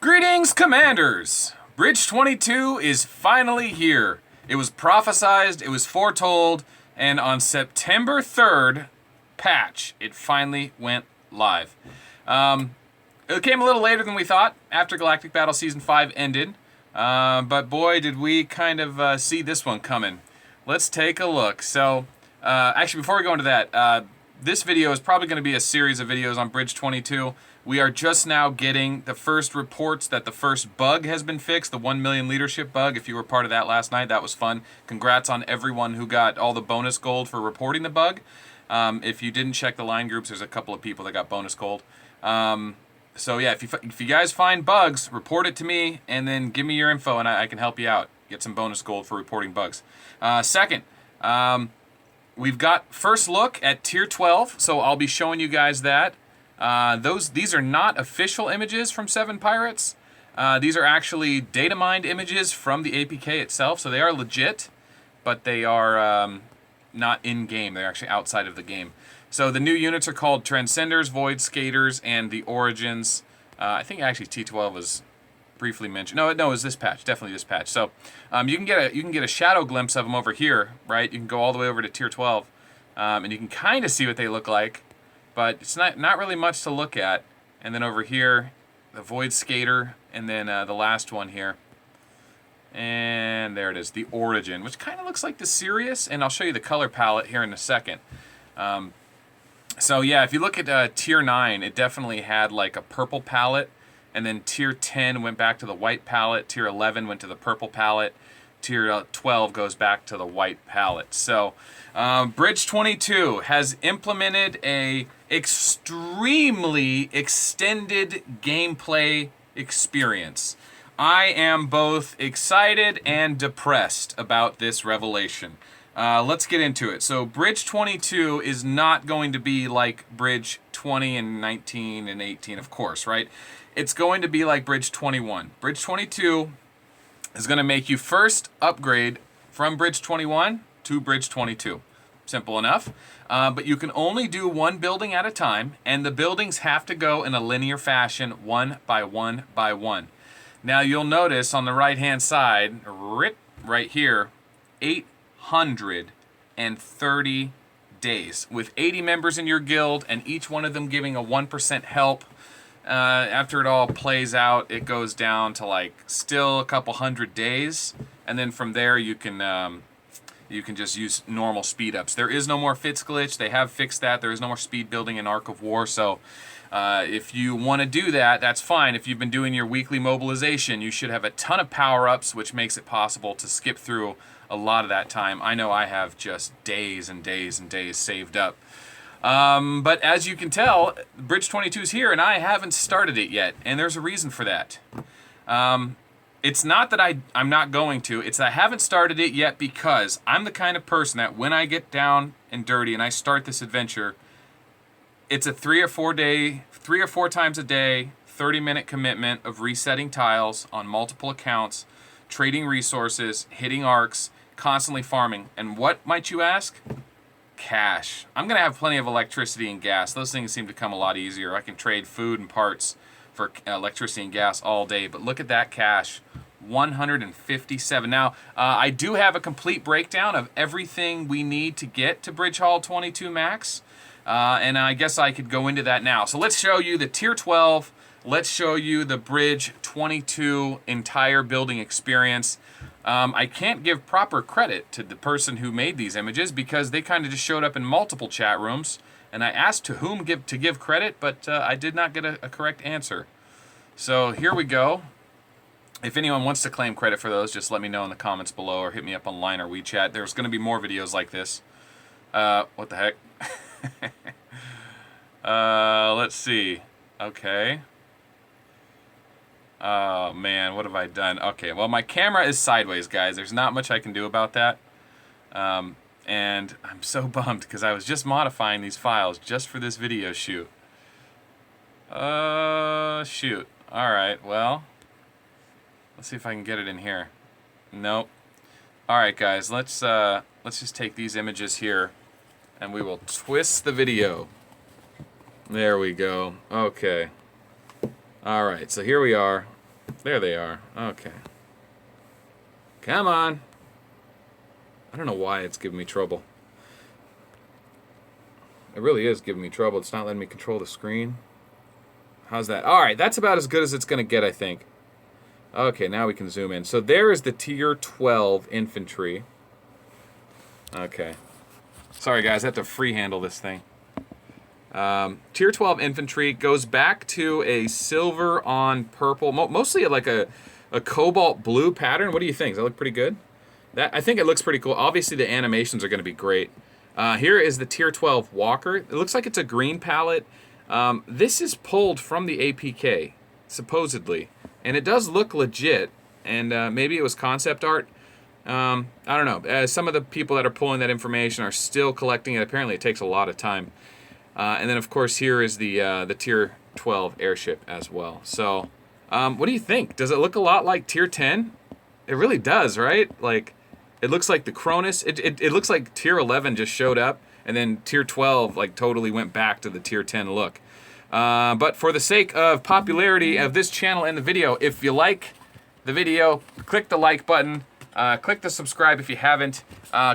Greetings, Commanders! Bridge 22 is finally here. It was prophesized, it was foretold, and on September 3rd, patch, it finally went live. It came a little later than we thought, after Galactic Battle Season 5 ended, but boy, did we kind of see this one coming. Let's take a look. So, actually, before we go into that, this video is probably going to be a series of videos on Bridge 22. We are just now getting the first reports that the first bug has been fixed, the 1 million leadership bug. If you were part of that last night, that was fun. Congrats on everyone who got all the bonus gold for reporting the bug. If you didn't check the line groups, there's a couple of people that got bonus gold. So yeah, if you guys find bugs, report it to me, and then give me your info, and I can help you out. Get some bonus gold for reporting bugs. Second, we've got first look at Tier 12, so I'll be showing you guys that. These are not official images from 7 Pirates. These are actually data mined images from the APK itself, so they are legit, but they are not in-game. They're actually outside of the game. So the new units are called Transcenders, Void Skaters, and the Origins. I think actually T12 was briefly mentioned. No, it was this patch. Definitely this patch. So you can get a shadow glimpse of them over here, right? You can go all the way over to Tier 12, and you can kind of see what they look like. But it's not really much to look at. And then over here, the Void Skater, and then the last one here. And there it is, the Origin, which kind of looks like the Sirius, and I'll show you the color palette here in a second. So yeah, if you look at Tier 9, it definitely had like a purple palette, and then Tier 10 went back to the white palette, Tier 11 went to the purple palette, Tier 12 goes back to the white palette. So Bridge 22 has implemented a extremely extended gameplay experience. I am both excited and depressed about this revelation. Let's get into it. So Bridge 22 is not going to be like Bridge 20 and 19 and 18, of course, right? It's going to be like Bridge 21. Bridge 22 is going to make you first upgrade from Bridge 21 to Bridge 22. Simple enough. But you can only do one building at a time, and the buildings have to go in a linear fashion, one by one by one. Now you'll notice on the right-hand side, right here, 830 days. With 80 members in your guild, and each one of them giving a 1% help. After it all plays out, it goes down to like still a couple hundred days, and then from there you can just use normal speed ups. There is no more Fitz glitch. They have fixed that. There is no more speed building in Ark of War. So if you want to do that, that's fine. If you've been doing your weekly mobilization, you should have a ton of power ups, which makes it possible to skip through a lot of that time. I know I have just days and days and days saved up. But as you can tell, Bridge 22 is here, and I haven't started it yet, and there's a reason for that. It's not that I'm not going to, it's that I haven't started it yet because I'm the kind of person that when I get down and dirty and I start this adventure, it's a 3 or 4 times a day, 30-minute commitment of resetting tiles on multiple accounts, trading resources, hitting arcs, constantly farming. And what, might you ask? Cash. I'm going to have plenty of electricity and gas. Those things seem to come a lot easier. I can trade food and parts for electricity and gas all day, but look at that cash. 157. Now, I do have a complete breakdown of everything we need to get to Bridge Hall 22 Max, and I guess I could go into that now. So let's show you the Tier 12. Let's show you the Bridge 22 entire building experience. I can't give proper credit to the person who made these images because they kind of just showed up in multiple chat rooms, and I asked to whom to give credit, but I did not get a correct answer. So here we go. If anyone wants to claim credit for those, just let me know in the comments below or hit me up online or WeChat. There's going to be more videos like this. What the heck? Let's see. Okay. Oh man, what have I done? Okay, well my camera is sideways, guys. There's not much I can do about that. And I'm so bummed because I was just modifying these files just for this video shoot. Shoot. Alright, well, let's see if I can get it in here. Nope. Alright guys, let's just take these images here and we will twist the video. There we go. Okay. Alright, so here we are. There they are. Okay. Come on. I don't know why it's giving me trouble. It really is giving me trouble. It's not letting me control the screen. How's that? All right, that's about as good as it's going to get, I think. Okay, now we can zoom in. So there is the Tier 12 Infantry. Okay. Sorry, guys. I have to free-handle this thing. Tier 12 Infantry goes back to a silver on purple. Mostly like a cobalt blue pattern. What do you think? Does that look pretty good? I think it looks pretty cool. Obviously, the animations are going to be great. Here is the Tier 12 Walker. It looks like it's a green palette. This is pulled from the APK, supposedly. And it does look legit. And maybe it was concept art. I don't know. Some of the people that are pulling that information are still collecting it. Apparently, it takes a lot of time. And then, of course, here is the Tier 12 Airship as well. So, what do you think? Does it look a lot like Tier 10? It really does, right? Like, it looks like the Cronus. It looks like Tier 11 just showed up, and then Tier 12, like, totally went back to the Tier 10 look. But for the sake of popularity of this channel and the video, if you like the video, click the like button. Click the subscribe if you haven't.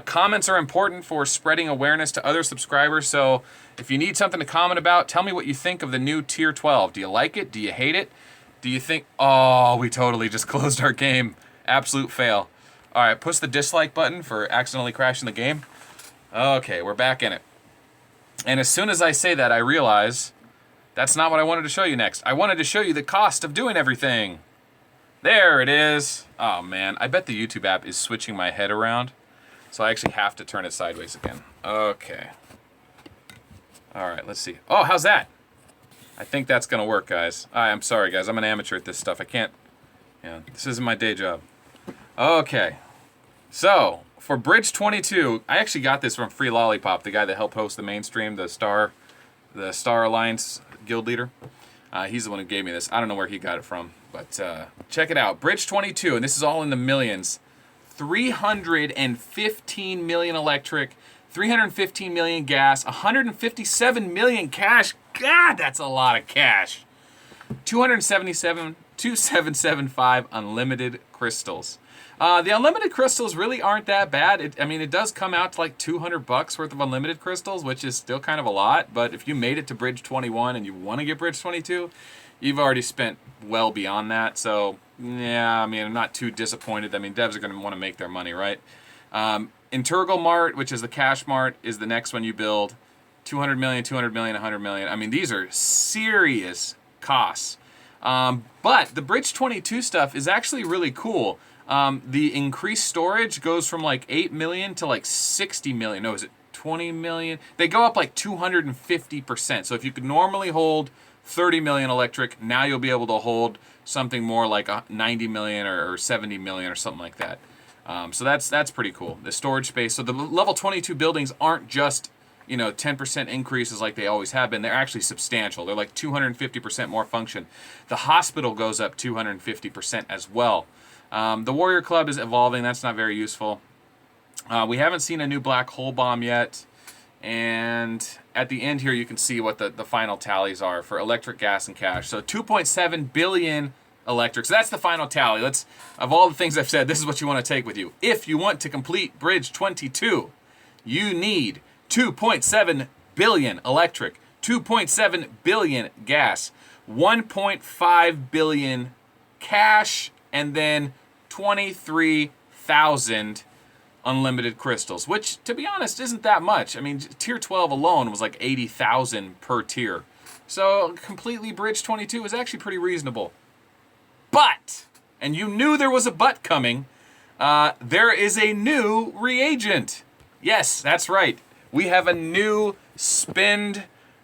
Comments are important for spreading awareness to other subscribers, so if you need something to comment about, tell me what you think of the new Tier 12. Do you like it? Do you hate it? Do you think... Oh, we totally just closed our game. Absolute fail. All right, push the dislike button for accidentally crashing the game. Okay, we're back in it. And as soon as I say that, I realize that's not what I wanted to show you next. I wanted to show you the cost of doing everything. There it is. Oh, man. I bet the YouTube app is switching my head around, so I actually have to turn it sideways again. Okay. All right, let's see. Oh, how's that? I think that's going to work, guys. I'm sorry, guys. I'm an amateur at this stuff. I can't... Yeah, this isn't my day job. Okay. So, for Bridge 22, I actually got this from Free Lollipop, the guy that helped host the mainstream, the Star Alliance guild leader. He's the one who gave me this. I don't know where he got it from, but check it out. Bridge 22, and this is all in the millions. 315 million electric, 315 million gas, 157 million cash. God, that's a lot of cash. 2775 unlimited crystals. The unlimited crystals really aren't that bad. I mean, it does come out to like $200 worth of unlimited crystals, which is still kind of a lot. But if you made it to Bridge 21 and you want to get Bridge 22, you've already spent well beyond that. So, yeah, I mean, I'm not too disappointed. I mean, devs are going to want to make their money, right? Integral Mart, which is the cash mart, is the next one you build. 200 million, 200 million, 100 million. I mean, these are serious costs. But the Bridge 22 stuff is actually really cool. The increased storage goes from like 8 million to like 60 million. No, is it 20 million? They go up like 250%. So if you could normally hold 30 million electric, now you'll be able to hold something more like 90 million or 70 million or something like that. So that's pretty cool. The storage space. So the level 22 buildings aren't just, 10% increases like they always have been. They're actually substantial. They're like 250% more function. The hospital goes up 250% as well. The Warrior Club is evolving. That's not very useful. We haven't seen a new black hole bomb yet. And at the end here, you can see what the final tallies are for electric, gas, and cash. So 2.7 billion electric. So that's the final tally. Of all the things I've said, this is what you want to take with you. If you want to complete Bridge 22, you need 2.7 billion electric, 2.7 billion gas, 1.5 billion cash, and then 23,000 unlimited crystals, which, to be honest, isn't that much. I mean, Tier 12 alone was like 80,000 per tier. So completely Bridge 22 is actually pretty reasonable. But, and you knew there was a but coming, there is a new reagent. Yes, that's right. We have a new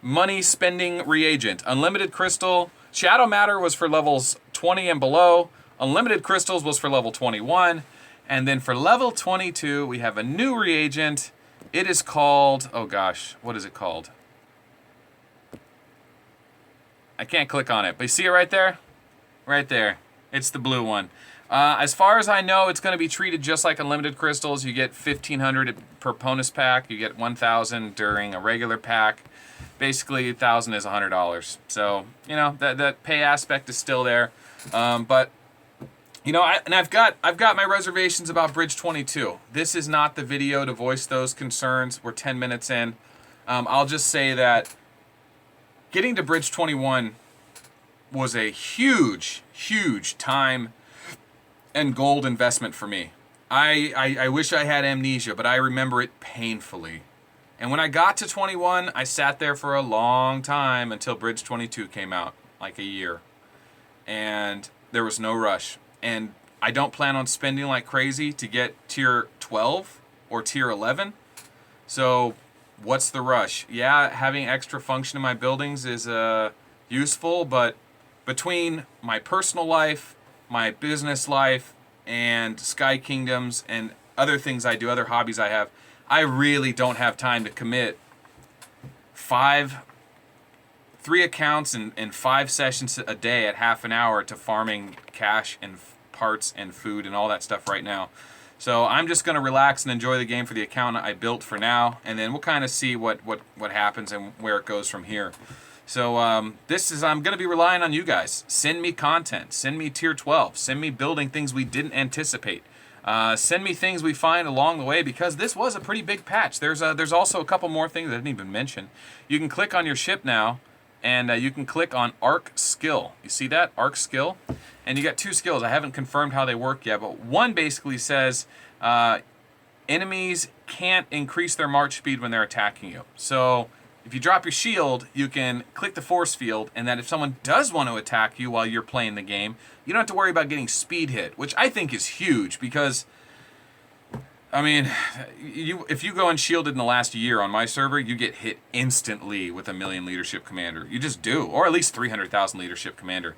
money spending reagent. Unlimited crystal. Shadow matter was for levels 20 and below. Unlimited crystals was for level 21. And then for level 22, we have a new reagent. It is called, oh gosh, what is it called? I can't click on it, but you see it right there? Right there. It's the blue one. As far as I know, it's going to be treated just like unlimited crystals. You get 1,500 per bonus pack. You get 1,000 during a regular pack. Basically, 1,000 is $100. So, that pay aspect is still there. But You know, I've got my reservations about Bridge 22. This is not the video to voice those concerns. We're 10 minutes in. I'll just say that getting to Bridge 21 was a huge, huge time and gold investment for me. I wish I had amnesia, but I remember it painfully. And when I got to 21, I sat there for a long time until Bridge 22 came out, like a year. And there was no rush. And I don't plan on spending like crazy to get tier 12 or tier 11. So what's the rush? Yeah, having extra function in my buildings is useful, but between my personal life, my business life, and Sky Kingdoms and other things I do, other hobbies I have, I really don't have time to commit 3 accounts and 5 sessions a day at half an hour to farming cash and parts and food and all that stuff right now. So I'm just going to relax and enjoy the game for the account I built for now, and then we'll kind of see what happens and where it goes from here. So I'm going to be relying on you guys. Send me content. Send me tier 12. Send me building things we didn't anticipate. Send me things we find along the way, because this was a pretty big patch. There's also a couple more things I didn't even mention. You can click on your ship now, and you can click on Ark Skill. You see that? Ark Skill? And you got 2 skills. I haven't confirmed how they work yet, but one basically says enemies can't increase their march speed when they're attacking you. So if you drop your shield, you can click the force field, and that if someone does want to attack you while you're playing the game, you don't have to worry about getting speed hit, which I think is huge, because I mean, if you go unshielded in the last year on my server, you get hit instantly with a 1,000,000 leadership commander. You just do, or at least 300,000 leadership commander.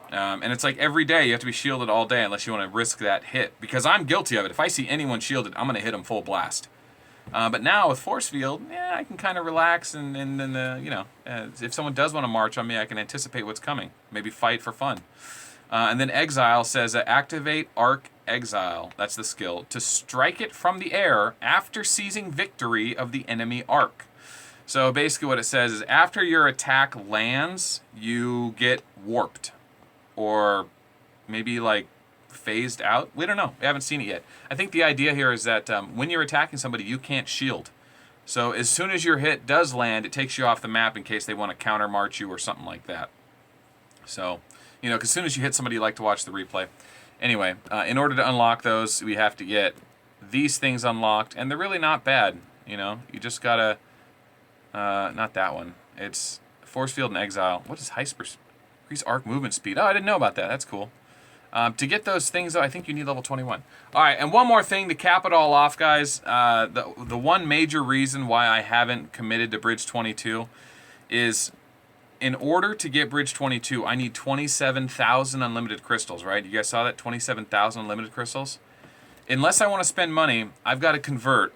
And it's like every day you have to be shielded all day unless you want to risk that hit, because I'm guilty of it. If I see anyone shielded, I'm going to hit them full blast. But now with force field, yeah, I can kind of relax and you know, if someone does want to march on me, I can anticipate what's coming. Maybe fight for fun. And then Exile says activate Ark Exile, that's the skill, to strike it from the air after seizing victory of the enemy Ark. So basically what it says is after your attack lands, you get warped. Or maybe like phased out. We don't know. We haven't seen it yet. I think the idea here is that when you're attacking somebody, you can't shield. So as soon as your hit does land, it takes you off the map in case they want to counter march you or something like that. So, you know, because as soon as you hit somebody, you like to watch the replay. Anyway, in order to unlock those, we have to get these things unlocked, and they're really not bad. You know, you just gotta, not that one. It's force field and exile. What is hyper? Increase arc movement speed. Oh, I didn't know about that. That's cool. To get those things, though, I think you need level 21. All right, and one more thing to cap it all off, guys. The one major reason why I haven't committed to Bridge 22 is in order to get Bridge 22, I need 27,000 unlimited crystals, right? You guys saw that? 27,000 unlimited crystals? Unless I want to spend money, I've got to convert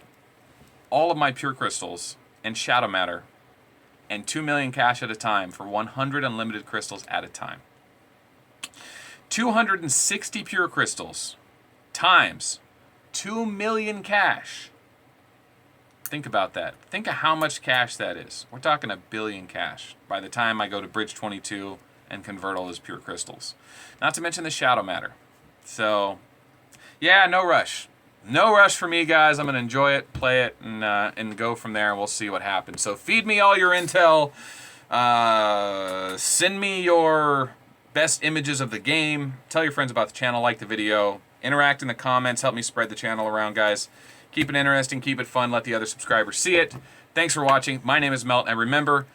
all of my pure crystals and shadow matter and 2 million cash at a time for 100 unlimited crystals at a time. 260 pure crystals times 2 million cash. Think about that. Think of how much cash that is. We're talking 1 billion cash by the time I go to Bridge 22 and convert all those pure crystals. Not to mention the shadow matter. So, yeah, no rush. No rush for me, guys. I'm going to enjoy it, play it, and go from there, and we'll see what happens. So feed me all your intel. Send me your best images of the game. Tell your friends about the channel. Like the video. Interact in the comments. Help me spread the channel around, guys. Keep it interesting. Keep it fun. Let the other subscribers see it. Thanks for watching. My name is Melt, and remember,